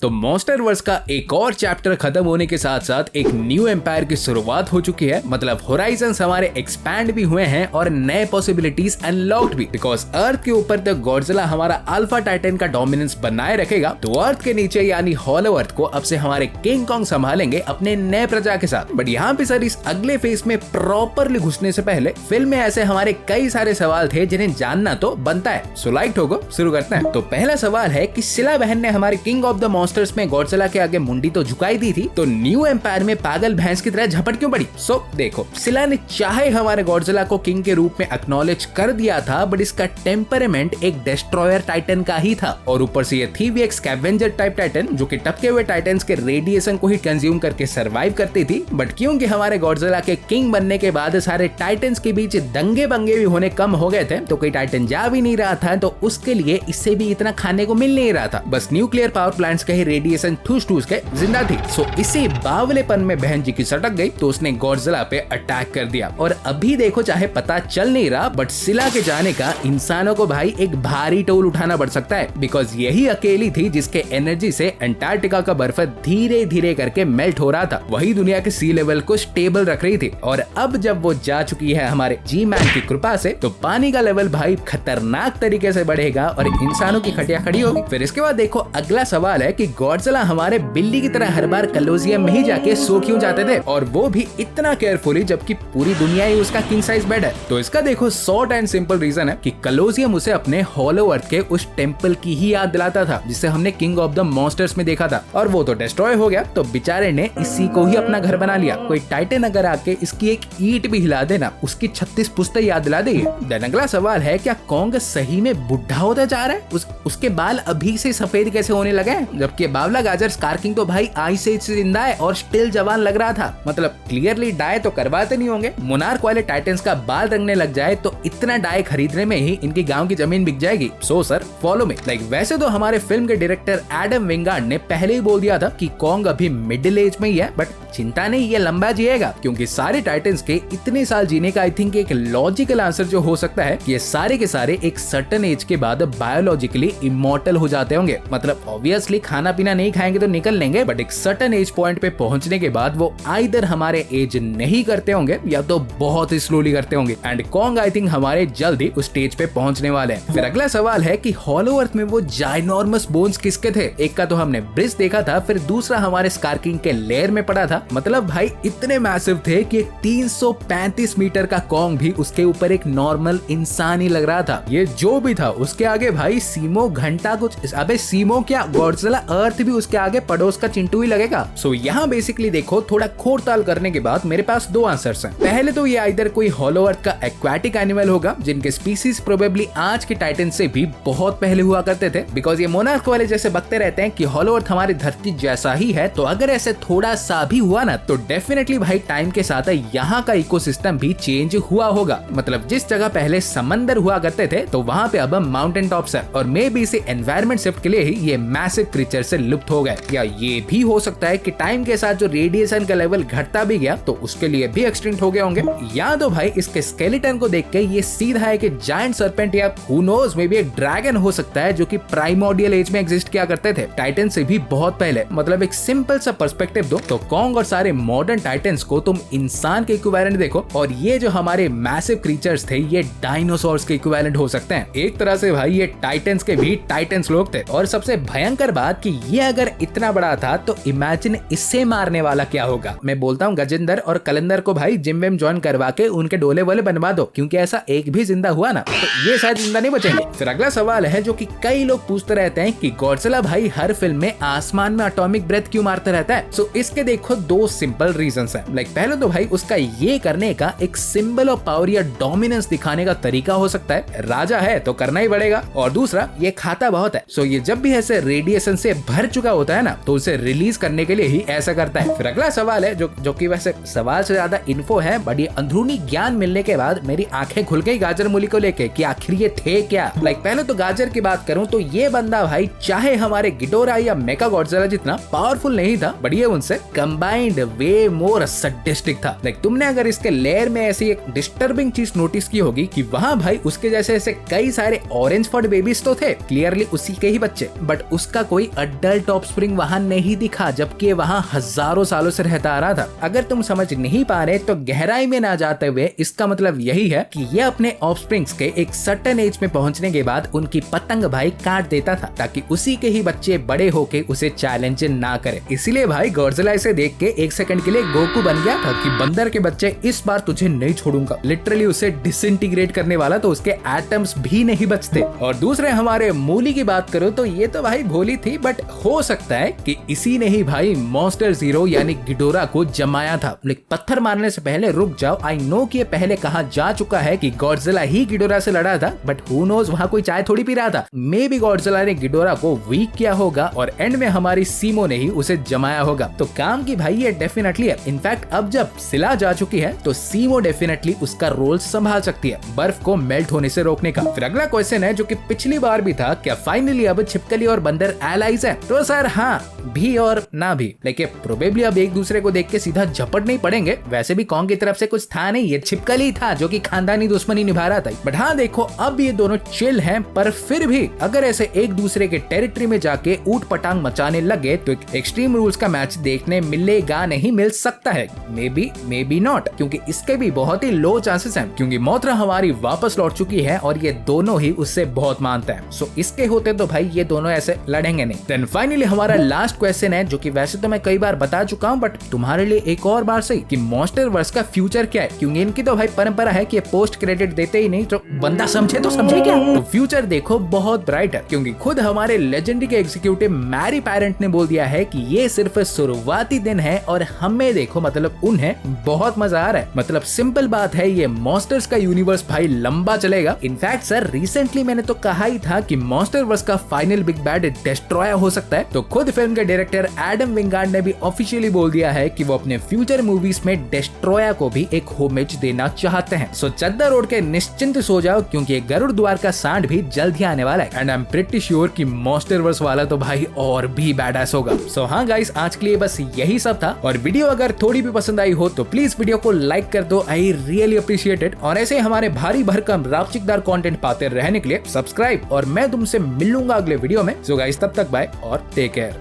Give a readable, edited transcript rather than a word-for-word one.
तो मॉन्स्टरवर्स का एक और चैप्टर खत्म होने के साथ साथ एक न्यू एम्पायर की शुरुआत हो चुकी है। मतलब होराइजन्स हमारे एक्सपैंड भी हुए हैं और नए पॉसिबिलिटीज अनलॉक्ड भी, बिकॉज अर्थ के ऊपर तो गॉडजिला हमारा अल्फा टाइटन का डोमिनेंस बनाए रखेगा, तो अर्थ के नीचे यानी हॉलो अर्थ को अब से हमारे किंग कॉन्ग संभालेंगे अपने नए प्रजा के साथ। बट यहाँ पे सर इस अगले फेज में प्रॉपरली घुसने से पहले फिल्म में ऐसे हमारे कई सारे सवाल थे जिन्हें जानना तो बनता है। सो लाइक ठोको, शुरू करते हैं। तो पहला सवाल है कि सिला बहन ने हमारे किंग ऑफ द मॉन्स्टर्स में गॉडजिला के आगे मुंडी तो झुकाई दी थी, तो न्यू एम्पायर में पागल भैंस की तरह झपट क्यों पड़ी? सो देखो, सिला ने चाहे हमारे गॉडजिला को किंग के रूप में एक्नॉलेज कर दिया था, बट इसका टेम्परामेंट एक डिस्ट्रॉयर टाइटन का ही था, और ऊपर से ये थी भी एक स्कैवेंजर टाइप टाइटन जो कि टपके हुए टाइटन्स के रेडिएशन को ही कंज्यूम करके सरवाइव करती थी। बट क्योंकि हमारे गॉडजिला के किंग बनने के बाद सारे टाइटन्स के बीच दंगे बंगे भी होने कम हो गए थे, तो कोई टाइटन जा भी नहीं रहा था, तो उसके लिए इससे भी इतना खाने को मिल नहीं रहा था। बस न्यूक्लियर पावर प्लांट्स के ही रेडिएशन ठूस ठूस के जिंदा थी। सो इसी बावलेपन में बहन जी की सटक गई, तो उसने गॉडजिला पे अटैक कर दिया। और अभी देखो, चाहे पता चल नहीं रहा, बट सिला के जाने का इंसानों को भाई एक भारी टोल उठाना पड़ सकता है, बिकॉज यही अकेली थी जिसके एनर्जी से अंटार्कटिका का बर्फ धीरे धीरे करके मेल्ट हो रहा था, वही दुनिया के सी लेवल को स्टेबल रख रही थी। और अब जब वो जा चुकी है हमारे जी मैन की कृपा से, तो पानी का लेवल भाई खतरनाक तरीके से बढ़ेगा और इंसानों की खटिया खड़ी होगी। फिर इसके बाद देखो, अगला सवाल है कि गॉडजिला हमारे बिल्ली की तरह हर बार कलोजियम में ही जाके सो क्यों जाते थे, और वो भी इतना केयरफुली, जबकि पूरी दुनिया ही उसका किंग साइज बेड है। तो इसका देखो शॉर्ट एंड सिंपल रीजन है कि कलोजियम उसे अपने हॉलो अर्थ के उस टेम्पल की ही याद दिलाता था जिसे हमने किंग ऑफ द मॉन्स्टर्स में देखा था, और वो तो डिस्ट्रॉय हो गया, तो बेचारे ने इसी को ही अपना घर बना लिया। कोई टाइटन अगर आके इसकी एक ईंट भी हिला देना, उसकी 36 पुश्तें याद दिला देगी। देन अगला सवाल है, क्या कॉन्ग सही में बुढ़ा होता जा रहा है? उसके बाल अभी से सफेद कैसे होने लगे हैं, जबकि बावला गाजर स्कारकिंग तो भाई आइस एज से जिंदा है और स्टिल जवान लग रहा था। मतलब क्लियरली डाई तो करवाते नहीं होंगे। मोनार्क वाले टाइटन्स का बाल रंगने लग जाए तो इतना डाई खरीदने में ही इनकी गांव की जमीन बिक जाएगी। So sir follow me. वैसे तो हमारे फिल्म के डायरेक्टर एडम विंगार्ड ने पहले ही बोल दिया था कि कॉन्ग अभी मिडिल एज में ही है, बट चिंता नहीं, ये लंबा जिएगा, क्योंकि सारे टाइटन्स के इतने साल जीने का आई थिंक एक लॉजिकल आंसर जो हो सकता है, ये सारे के सारे एक सर्टेन एज के बाद बायोलॉजिकली इमॉर्टल हो जाते होंगे। मतलब ऑब्वियसली खाना पीना नहीं खाएंगे तो निकल लेंगे, बट एक सर्टेन एज पॉइंट पे पहुंचने के बाद वो आइदर हमारे एज नहीं करते होंगे या तो बहुत ही स्लोली करते होंगे। एंड कॉन्ग आई थिंक हमारे जल्द ही उस स्टेज पे पहुंचने वाले हैं। फिर अगला सवाल है कि हॉलो अर्थ में वो जाइनॉर्मस बोन्स किसके थे? एक का तो हमने ब्रिज देखा था, फिर दूसरा हमारे स्कारकिंग के लेयर में पड़ा था। मतलब भाई इतने मैसिव थे कि 335 मीटर का कॉन्ग भी उसके ऊपर एक नॉर्मल इंसान ही लग रहा था। ये जो भी था उसके आगे भाई सीमो घंटा कुछ, अबे सीमो क्या, गॉडजिला अर्थ भी उसके आगे पड़ोस का चिंटू ही लगेगा। सो यहाँ बेसिकली देखो, थोड़ा खोजताल करने के बाद मेरे पास दो आंसर्स हैं। पहले तो ये आइदर कोई हॉलो अर्थ का एक्वाटिक एनिमल होगा जिनके स्पीसीज प्रोबेबली आज के टाइटन से भी बहुत पहले हुआ करते थे, बिकॉज ये मोनार्क वाले जैसे बकते रहते हैं कि हॉलो अर्थ हमारी धरती जैसा ही है, तो अगर ऐसे थोड़ा सा भी हुआ ना, तो डेफिनेटली भाई टाइम के साथ यहाँ का इकोसिस्टम भी चेंज हुआ होगा। मतलब जिस जगह पहले समंदर हुआ करते थे, तो वहाँ पे अब माउंटेन टॉप्स है, और मे बी इसे एनवायरमेंट शिफ्ट के लिए ही ये मैसिव क्रीचर से लुप्त हो गए। या ये भी हो सकता है कि टाइम के साथ जो रेडिएशन का लेवल घटता भी गया, तो उसके लिए भी एक्सटिंक्ट हो गए होंगे। या तो भाई इसके स्केलेटन को देख के ये सीधा है कि जायंट सर्पेंट या हू नोज मे बी एक ड्रैगन हो सकता है जो कि प्राइमोर्डियल एज में एग्जिस्ट किया करते थे, टाइटन से भी बहुत पहले। मतलब एक सिंपल सा पर्सपेक्टिव दो तो कॉन्ग और सारे मॉडर्न टाइटन्स को तुम इंसान के इक्विवेलेंट देखो, और ये जो हमारे मैसिव क्रीचर्स थे ये डायनासोर्स के इक्विवेलेंट हो सकते हैं। एक तरह से भाई ये टाइटन्स के भी टाइटन्स लोग थे। और सबसे भयंकर बात कि ये अगर इतना बड़ा था, तो इमेजिन इससे मारने वाला क्या होगा। मैं बोलता हूँ गजेंद्र और कलंदर को भाई जिम विम ज्वाइन करवा के उनके डोले वोले बनवा दो, क्योंकि ऐसा एक भी जिंदा हुआ ना, तो ये शायद जिंदा नहीं बचेंगे। फिर अगला सवाल है जो कि कई लोग पूछते रहते हैं कि गॉडजिला भाई हर फिल्म में आसमान में एटॉमिक ब्रेथ क्यों मारता रहता है। सो इसके देखो दो सिंपल रीजंस हैं। पहले तो भाई उसका ये करने का एक सिंबल ऑफ पावर या डोमिनेंस दिखाने का तरीका हो सकता है, राजा है तो करना ही पड़ेगा। और दूसरा, ये खाता बहुत है, सो ये जब भी ऐसे रेडिएशन से भर चुका होता है ना, तो उसे रिलीज करने के लिए ही ऐसा करता है। फिर अगला सवाल है जो कि वैसे सवाल से ज्यादा इन्फो है, बट ये अंदरूनी ज्ञान मिलने के बाद मेरी आंखें खुल गई गाजर मूली को लेके कि आखिर ये थे क्या। पहले तो गाजर की बात करूं तो ये बंदा भाई चाहे हमारे गिडोरा या मेगा गॉडजिला जितना पावरफुल नहीं था, बट ये उनसे कंबाइंड वे मोर सडिस्टिक था। तुमने अगर इसके लेयर में ऐसी एक डिस्टर्बिंग चीज नोटिस की होगी कि वहां भाई उसके जैसे ऐसे कई सारे ऑरेंज फर्ड बेबीज तो थे, क्लियरली उसी के ही बच्चे, बट उसका कोई अडल्ट ऑफस्प्रिंग वहाँ नहीं दिखा, जबकि वहाँ हजारों सालों से रहता आ रहा था। अगर तुम समझ नहीं पा रहे तो गहराई में ना जाते हुए इसका मतलब यही है कि ये अपने ऑफस्प्रिंग्स के एक सर्टेन एज में पहुंचने के बाद उनकी पतंग भाई काट देता था, ताकि उसी के ही बच्चे बड़े होके उसे चैलेंज ना करे। इसीलिए भाई गॉडजिला इसे देख के एक सेकंड के लिए गोकू बन गया था कि बंदर के बच्चे इस बार तुझे नहीं छोड़ूंगा। लिटरली उसे डिसइंटीग्रेट करने वाला तो उसके एटम्स भी नहीं बचते। और दूसरे हमारे मूली की बात करो तो ये तो भाई भोली थी, बट हो सकता है कि इसी ने ही भाई मॉन्स्टर जीरो यानी गिडोरा को जमाया था। लेकिन पत्थर मारने से पहले रुक जाओ, आई नो कि ये पहले कहा जा चुका है कि गॉडजिला ही गिडोरा से लड़ा था, बट हु नोज वहाँ कोई चाय थोड़ी पी रहा था। मे बी गॉडजिला ने गिडोरा को वीक किया होगा और एंड में हमारी सीमो ने ही उसे जमाया होगा। तो काम की भाई ये डेफिनेटली है। इनफैक्ट अब जब सिला जा चुकी है तो सीमो डेफिनेटली उसका रोल संभाल सकती है, बर्फ को मेल्ट होने से रोकने का। फिर अगला क्वेश्चन है जो कि पिछली बार भी था, क्या फाइनली अब छिपकली और बंदर एलाइज है? तो सर हाँ भी और ना भी, लेकिन प्रोबेबली अब एक दूसरे को देख के सीधा झपट नहीं पड़ेंगे। वैसे भी कॉन्ग की तरफ से कुछ था नहीं, ये छिपकली था जो कि खानदानी दुश्मनी निभा रहा था। बट हाँ देखो अब ये दोनों चिल हैं, पर फिर भी अगर ऐसे एक दूसरे के टेरिटरी में जाके ऊट पटांग मचाने लगे तो एक एक्सट्रीम रूल्स का मैच देखने मिलेगा, नहीं मिल सकता है। मे बी नॉट, क्योंकि इसके भी बहुत ही लो चांसेस हैं, क्योंकि मोथरा हमारी वापस लौट चुकी है और ये दोनों ही उससे बहुत मानते हैं। सो इसके होते तो भाई ये दोनों ऐसे लड़ेंगे नहीं। देन फाइनली हमारा लास्ट क्वेश्चन है जो कि वैसे तो मैं कई बार बता चुका हूँ, बट तुम्हारे लिए एक और बार सही कि मॉन्स्टर वर्स का फ्यूचर क्या है, क्योंकि इनकी तो भाई परंपरा है कि पोस्ट क्रेडिट देते ही नहीं, तो बंदा समझे तो समझे क्या। तो फ्यूचर देखो बहुत ब्राइट है, क्योंकि खुद हमारे लेजेंडरी के एग्जीक्यूटिव मैरी पैरेंट ने बोल दिया है कि ये सिर्फ शुरुआती दिन है और हमें देखो मतलब उन्हें बहुत मजा आ रहा है। मतलब सिंपल बात है, ये मॉन्स्टर्स का यूनिवर्स भाई लंबा चलेगा। इनफैक्ट सर रिसेंटली मैंने तो कहा ही था कि मॉन्स्टर वर्स का फाइनल बिग बैड डेस्ट्रॉयर हो सकता है। तो खुद फिल्म के डायरेक्टर एडम विंगार्ड ने भी ऑफिशियली बोल दिया है कि वो अपने फ्यूचर मूवीज में डेस्ट्रॉयर को भी एक होमेज देना चाहते हैं। सो चद्दर ओढ़ के निश्चिंत सो जाओ, क्योंकि गरुड़ द्वार का सांड भी जल्द ही आने वाला है। And I am pretty sure कि मॉन्स्टर वर्स वाला तो भाई और भी बैडएस होगा। सो हाँ गाइस, आज के लिए बस यही सब था। और वीडियो अगर थोड़ी भी पसंद आई हो तो प्लीज वीडियो को लाइक कर दो, आई रियली अप्रिशिएट इट। और ऐसे हमारे भारी भरकम रापचिकदार कंटेंट पाते रहने के लिए सब्सक्राइब, और मैं तुमसे मिलूंगा अगले वीडियो में। सो गाइस तब तक बाय और टेक केयर।